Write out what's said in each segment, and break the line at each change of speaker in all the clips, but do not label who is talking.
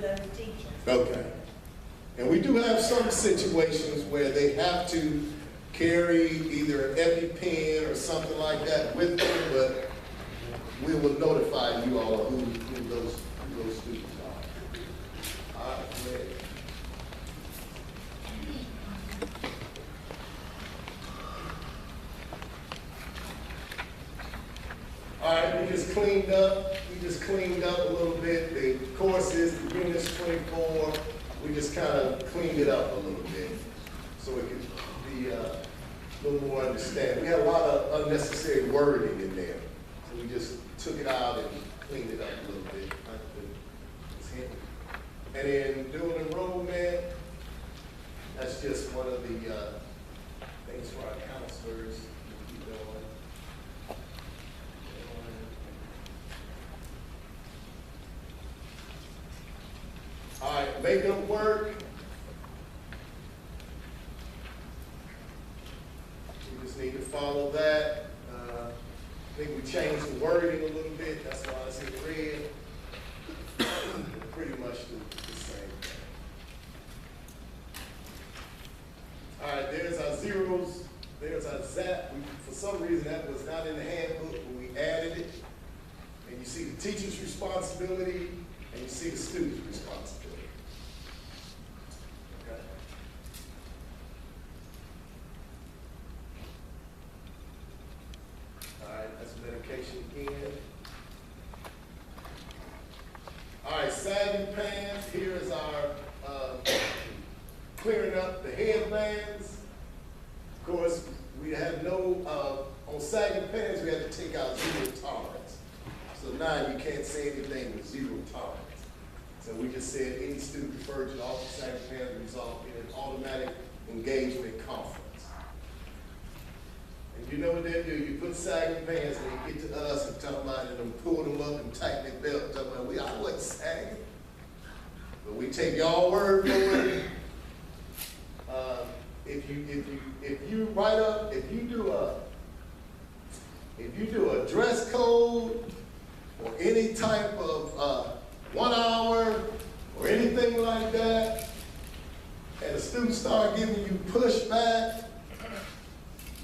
with those teachers.
Okay. And we do have some situations where they have to carry either an EpiPen or something like that with them, but we will notify you all who those students are. All right, go ahead. All right, we just cleaned up. A little bit. The courses, the units 24, we just kind of cleaned it up a little bit so it could be a little more understanding. We had a lot of unnecessary wording in there, so we just took it out and cleaned it up a little bit. And then doing enrollment, that's just one of the things for our counselors to keep doing. All right, makeup work. We just need to follow that. I think we changed the wording a little bit. That's why it's in red. Pretty much the same thing. All right, there's our zeros. There's our ZAP. For some reason, that was not in the handbook, but we added it. And you see the teacher's responsibility, and you see the student's responsibility. Okay. All right, that's medication again. All right, sagging pants. Here is our clearing up the headbands. Of course, we had no, on sagging pants, we had to take out 0 tolerance. So now you can't say anything with 0 tolerance. So we just said any student referred to the office of sagging pants will result in an automatic engagement conference. And you know what they do? You put sagging pants and they get to us and talk about it and pull them up and tighten their belt. Talk about, I wasn't sagging. But we take y'all word for it. If you do a dress code or any type of 1 hour or anything like that, and the students start giving you pushback,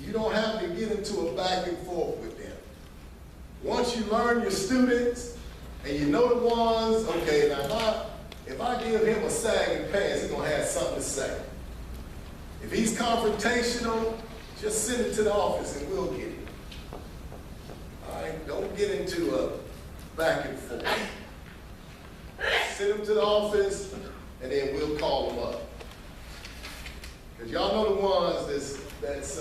you don't have to get into a back and forth with them. Once you learn your students and you know the ones, okay, now if I give him a sagging pants, he's gonna have something to say. If he's confrontational, just send it to the office and we'll get it. All right, don't get into a back and forth. Send him to the office and then we'll call them up. Because y'all know the ones that's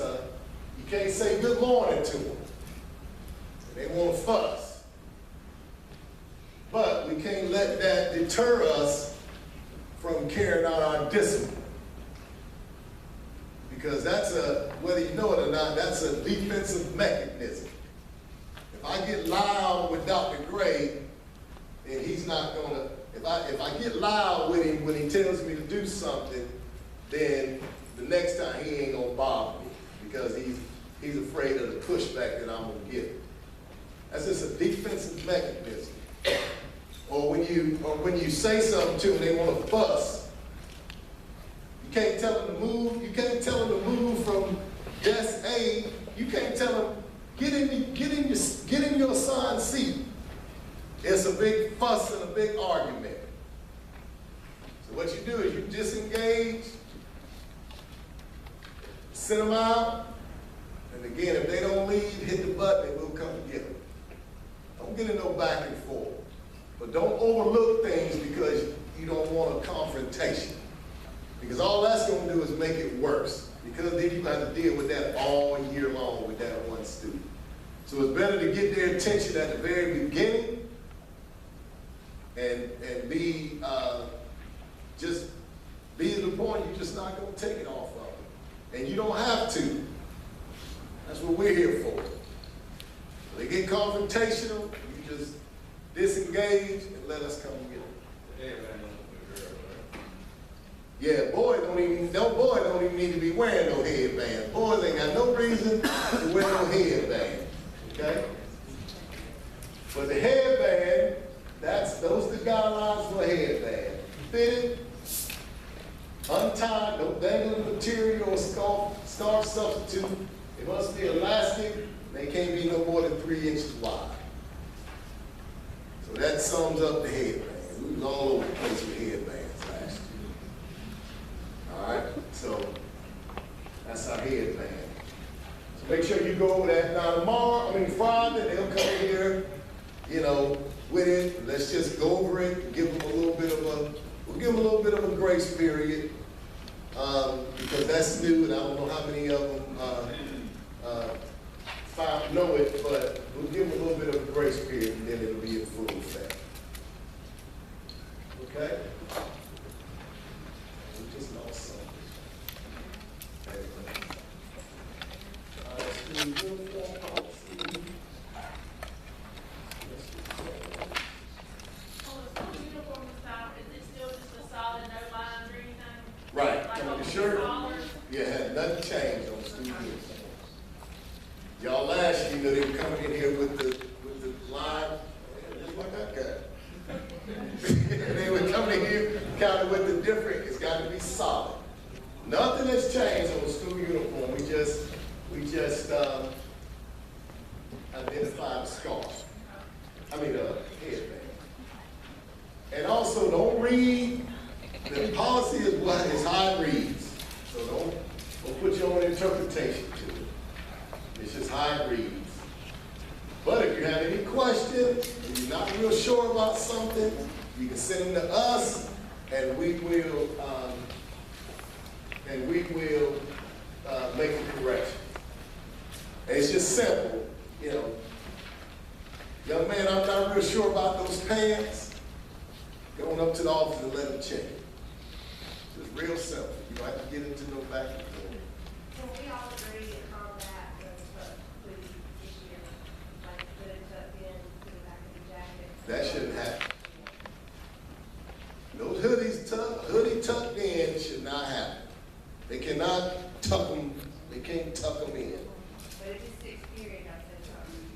you can't say good morning to them. They want to fuss. But we can't let that deter us from carrying out our discipline. Because that's whether you know it or not, that's a defensive mechanism. If I get loud with Dr. Gray, then he's not gonna, if I get loud with him when he tells me to do something, then the next time he ain't gonna bother me because he's afraid of the pushback that I'm gonna give him. That's just a defensive mechanism. Or when you say something to them, they want to fuss. You can't tell them to move. You can't tell them to move from desk A. You can't tell them get in your assigned seat. It's a big fuss and a big argument. So what you do is you disengage, send them out, and again, if they don't leave, hit the button and we'll come and get them. Don't get in no back and forth. But don't overlook things because you don't want a confrontation. Because all that's going to do is make it worse. Because then you have to deal with that all year long with that one student. So it's better to get their attention at the very beginning and be just be to the point you're just not going to take it off of them. And you don't have to. That's what we're here for. When they get confrontational, you just disengage and let us come and get them. Yeah, boys don't even need to be wearing no headband. Boys ain't got no reason to wear no headband. Okay? But the headband, those are the guidelines for a headband. fitted, untied, no dangling material or scarf substitute. It must be elastic. They can't be no more than 3 inches wide. So that sums up the headband. We was all over the place with headbands last year. All right, so that's our headband. So make sure you go over that. Now Friday, they'll come here, with it. Let's just go over it, give them a little bit of a grace period, because that's new, and I don't know how many of them know it, but we'll give them a little bit of a grace period, and then it'll be in full effect. Okay? We just lost something. Student uniform policy. Right. The shirt, had nothing changed on the student uniform. Y'all last year, they were coming in here with the line, just like that guy. They were coming in here kind of with the different, it's got to be solid. Nothing has changed on the school uniform. We just identified a scarf. Headband. And also, don't read. The policy is what is how it reads. So don't put your own interpretation to it. It's just how it reads. But if you have any questions, if you're not real sure about something, you can send them to us, and we will make a correction. And it's just simple, Young man, I'm not real sure about those pants. Going up to the office and let them check it. It's real simple. You don't have to get into no back and forth.
So we all agree on that, the issue, like put it tucked in to the back of the jacket.
That shouldn't happen. Those hoodie tucked in should not happen. They cannot tuck them, they can't tuck them in.
But if it's 6th period, I said something.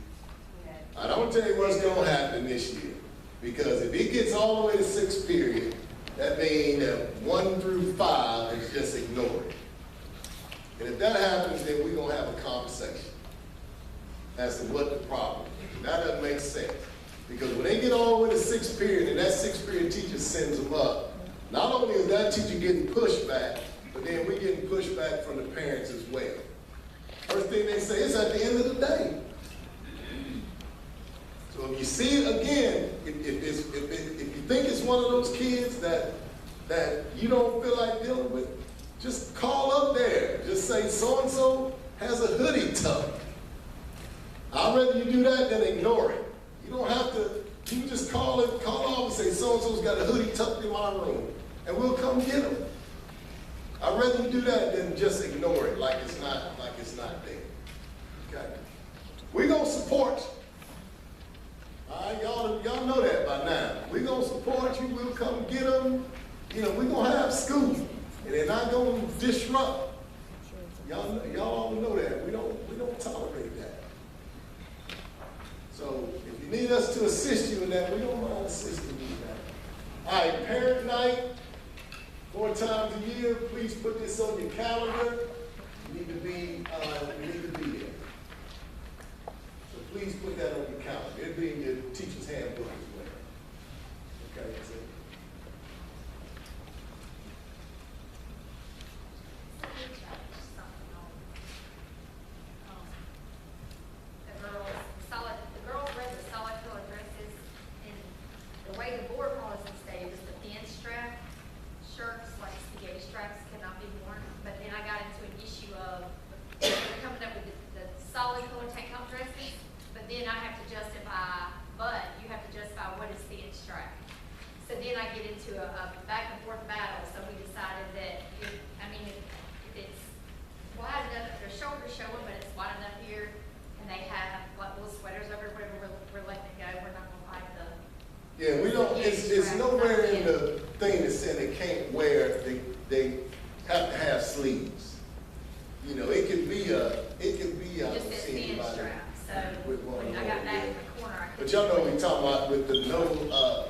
I don't tell you what's going to happen this year. Because if it gets all the way to 6th period, that means that 1 through 5 is just ignored. And if that happens, then we're going to have a conversation as to what the problem is. That doesn't make sense. Because when they get all the way to 6th period, and that 6th period teacher sends them up, not only is that teacher getting pushback, but then we're getting pushback from the parents as well. First thing they say is at the end of the day. So if you see it again, if you think it's one of those kids that you don't feel like dealing with, just call up there. Just say so-and-so has a hoodie tuck. I'd rather you do that than ignore it. You don't have to, you can just call off and say so-and-so's got a hoodie tucked in my room, and we'll come get them. I'd rather you do that than just ignore it like it's not there. Okay? We're gonna support you. All right, y'all know that by now. We're going to support you. We'll come get them. We're going to have school. And they're not going to disrupt. Y'all all know that. We don't tolerate that. So if you need us to assist you in that, we don't mind assisting you in that. All right, parent night, 4 times a year. Please put this on your calendar. You need to be there. Please put that on your calendar. It'll be in your teacher's handbook as well. Okay, that's it.
The girls read the solid color dresses, and the way the board policy stated was the thin strap shirts, like spaghetti straps, cannot be worn. But then I got into an issue of coming up with the solid color tank top dresses. But then I have to justify, you have to justify what is thin strap. So then I get into a back and forth battle. So we decided that, if it's wide enough, their shoulders showing, but it's wide enough here, and they have like little sweaters over whatever we're letting it go. We're not going to fight the.
Yeah, we don't. It's nowhere in the thing that said they can't wear. They have to have sleeves. It could be a.
Just says thin strap. So I got that in the corner.
But y'all know what we're talking about with the no.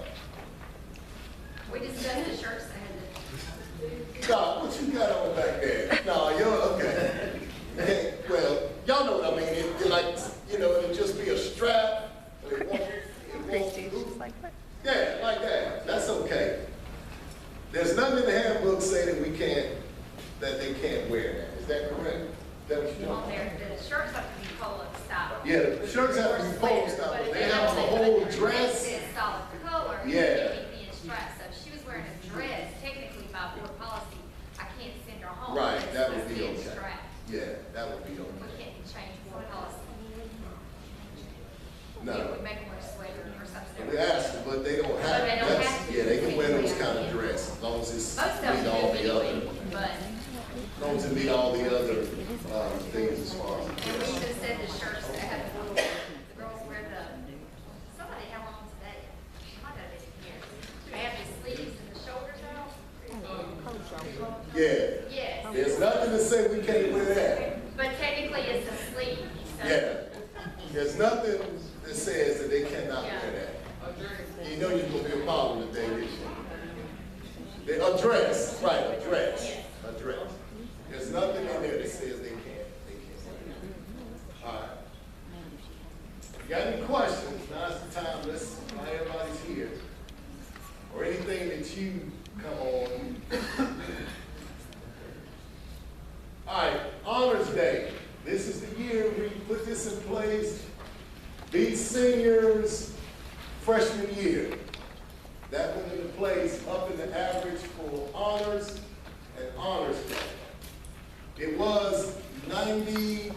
We discussed the shirt size.
Doc, what you got on back there? No, you're, okay. Okay, well, y'all know what I mean. It like, you know, it'll just be a strap. It won't yeah, like that. That's okay. There's nothing in the handbook saying that we can't, that they can't wear that. Is that correct? Is that what you're
On
doing?
there, the shirts have to be polo style.
Yeah, the shirts have to be polo style, but they have the whole dress.
It says solid color.
Yeah.
It can be in stripes. So if she was wearing a dress, technically by board policy, I can't send her home.
Right,
It's
that would
supposed to
be
in
okay.
stripes.
Yeah, that would be
We
okay.
can't change board policy.
No.
It would make them wear a sweater or something.
We asked them, but they don't have,
But they don't
that's,
have to.
yeah, they can wear those kind of dress, as long as it's
Most of them
meet all
do
the other,
anyway, but,
as long as it meet all the other, things as far as.
and we even said the shirts that have the little, the girls wear the, somebody had one on today. I got it here. They have the sleeves and the shoulders out.
Yeah,
Yes.
there's nothing to say we can't wear that.
But technically it's a sleeve, so.
Yeah, there's nothing that says that they cannot wear that. You know you're gonna be a problem today, didn't you? A dress, right, a dress, a dress. There's nothing in there that says they can't. All right. You got any questions? Now's the time. Let's, while everybody's here. Or anything that you come on. All right, Honors Day. This is the year we put this in place. These seniors, freshman year, that went into place up in the average for honors and honors day. It was 92.5,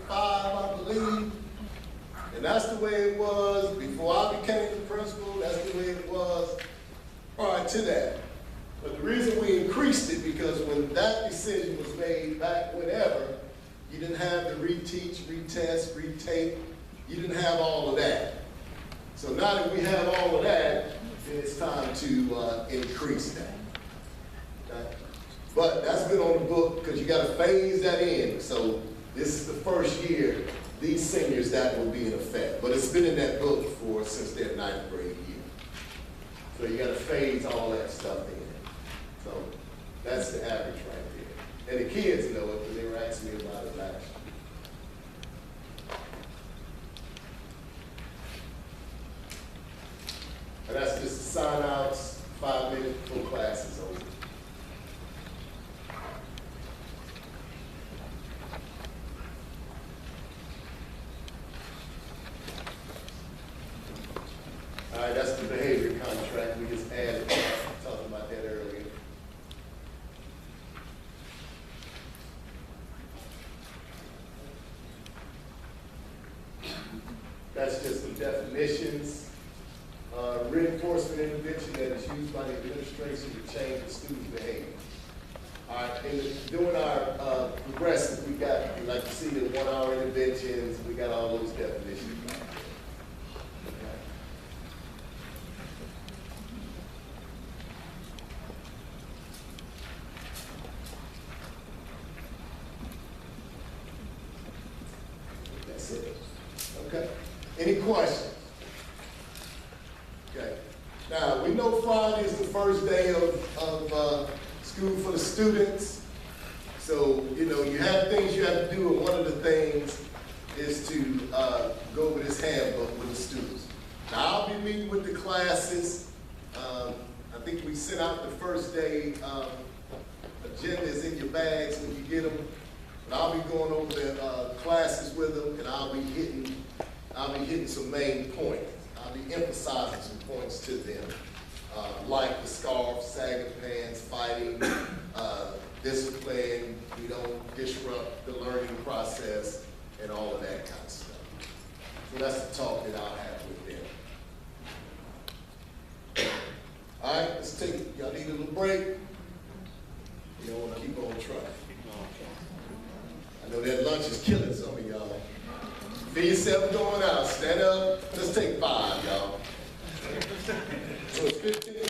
I believe. And that's the way it was before I became the principal. That's the way it was prior to that. But the reason we increased it, because when that decision was made back whenever, you didn't have to reteach, retest, retake. You didn't have all of that. So now that we have all of that, then it's time to increase that. Okay? But that's been on the book because you got to phase that in. So this is the first year, these seniors, that will be in effect. But it's been in that book since their 9th grade year. So you got to phase all that stuff in. So that's the average right there. And the kids know it because they were asking me about it last year. And that's just the sign outs, 5 minutes before class is over. All right, that's the behavior contract. We just added, talked about that earlier. That's just some definitions. Reinforcement intervention that is used by the administration to change the student's behavior. All right, doing our progressive, we like to see the 1 hour interventions, we got all those definitions. That's it. Okay. Any questions? Okay. Now, we know Friday is the first day of school for the students. So, you know, you have things you have to do, and one of the things is to go over this handbook with the students. Now, I'll be meeting with the classes. I think we sent out the first day agendas in your bags when you get them. But I'll be going over the classes with them, and I'll be hitting some main points. I'll be emphasizing some points to them, like the scarf, sagging pants, fighting, discipline, we don't disrupt the learning process, and all of that kind of stuff. So that's the talk that I'll have with them. All right, let's take, y'all need a little break. You don't want to keep on trying. I know that lunch is killing some of y'all. Feel yourself going out. Stand up. Let's take 5, y'all. So it's 15.